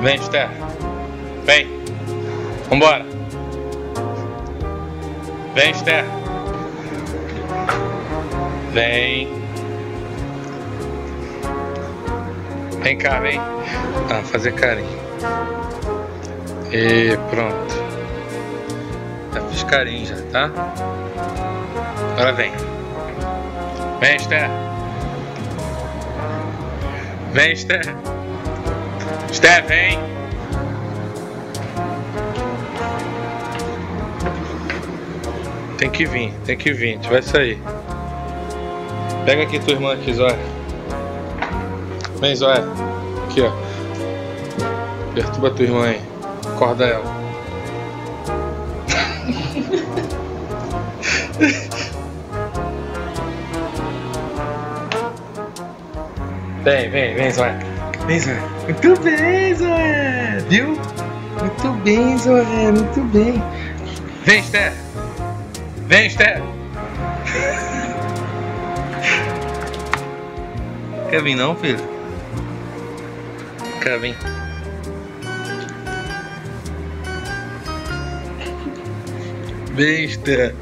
Vem, Esther. Vem. Vambora. Vem, Esther. Vem. Vem cá, vem. Ah, fazer carinho. E pronto. Já fiz carinho já, tá? Agora vem. Vem, Esther. Vem, Esther. Esther, vem. Tem que vir, a gente vai sair. Pega aqui tua irmã aqui, Zóia. Vem, Zóia. Aqui, ó. Perturba tua irmã aí. Acorda ela. Vem, Zóia. Vem, Zóia. Muito bem, Zóia. Viu? Muito bem, Zóia. Muito bem. Vem, Esther. Vem, Esther. Quer vir não, filho? Quer vir? Vem, Esther.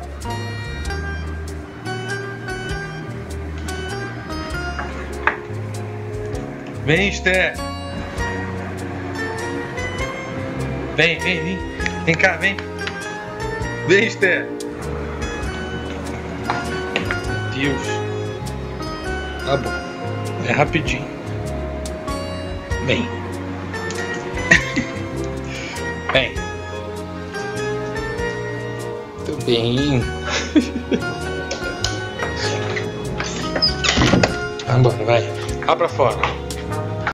Vem, Esther. Vem. Vem cá, vem. Vem, Esther. Deus. Tá bom. É rapidinho. Vem. Vem. Muito bem. Vambora, vai. Lá pra fora.